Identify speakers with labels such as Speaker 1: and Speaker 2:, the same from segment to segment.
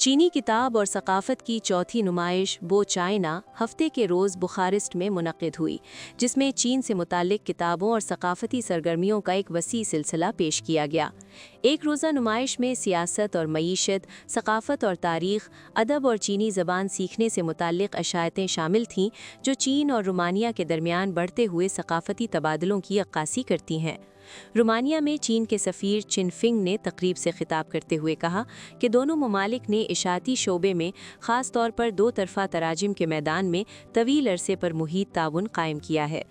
Speaker 1: चीनी किताब और सकाफ़त की चौथी नुमाइश वो चाइना हफ्ते के रोज़ बुखारेस्ट में मुनक़िद हुई, जिसमें चीन से मुताल्लिक़ किताबों और सकाफ़ती सरगर्मियों का एक वसी सिलसिला पेश किया गया। एक रोज़ा नुमाइश में सियासत और मईशत, सकाफ़त और तारीख़, अदब और चीनी ज़बान सीखने से मुताल्लिक़ अशायतें शामिल थीं, जो चीन और रोमानिया के दरमियान बढ़ते हुए सकाफ़ती तबादलों की अक्कासी करती हैं। रोमानिया में चीन के सफ़ीर चिनफिंग ने तकरीब से खिताब करते हुए कहा कि दोनों ममालिक ने इशाती शोबे में ख़ास तौर पर दो तरफ़ा तराजिम के मैदान में तवील अरसे पर मुहीत ताउन कायम किया है।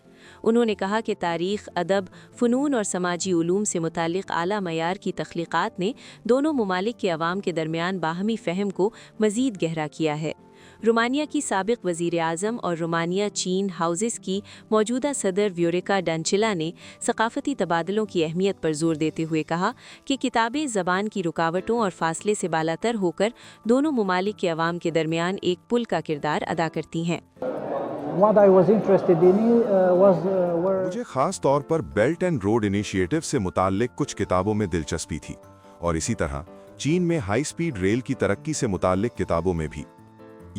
Speaker 1: उन्होंने कहा कि तारीख़, अदब, फ़नून और समाजी उलूम से मुताल्लिक़ आला मयार की तख्लीक़ात ने दोनों ममालिक के अवाम के दरमियान बाहमी फ़हम को मज़ीद गहरा किया है। रोमानिया की साबिक़ वज़ीर आज़म और रोमानिया चीन हाउसेस की मौजूदा सदर व्योरिका डांचिला ने सकाफ़ती तबादलों की अहमियत पर जोर देते हुए कहा कि किताबें ज़बान की रुकावटों और फासले से बालातर होकर दोनों ममालिक के अवाम के दरमियान एक पुल का किरदार अदा करती हैं।
Speaker 2: मुझे ख़ास तौर पर बेल्ट एंड रोड इनिशिएटिव से मुताल्लिक़ कुछ किताबों में दिलचस्पी थी, और इसी तरह चीन में हाई स्पीड रेल की तरक्की से मुताल्लिक़ किताबों में भी।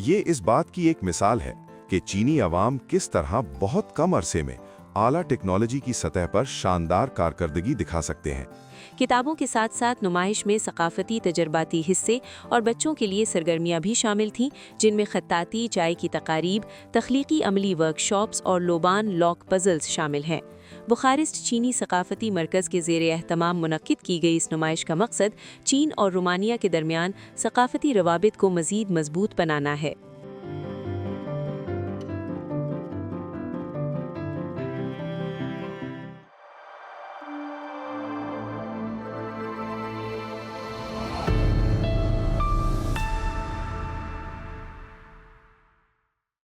Speaker 2: ये इस बात की एक मिसाल है कि चीनी अवाम किस तरह बहुत कम अरसे में आला टेक्नोलॉजी की सतह पर शानदार कारकर्दगी दिखा सकते हैं।
Speaker 1: किताबों के साथ साथ नुमाइश में सकाफ़ती तजर्बाती हिस्से और बच्चों के लिए सरगर्मियाँ भी शामिल थीं, जिनमें खत्ताती, चाय की तकारीब, तख्लीकी अमली वर्कशॉप्स और लोबान लॉक पजल्स शामिल हैं। बुखारेस्ट चीनी सकाफ़ती मरकज़ के ज़ेरे एहतमाम मुनक्किद की गई इस नुमाइश का मकसद चीन और रोमानिया के दरमियान सकाफ़ती रवाबित को मज़ीद मजबूत बनाना है।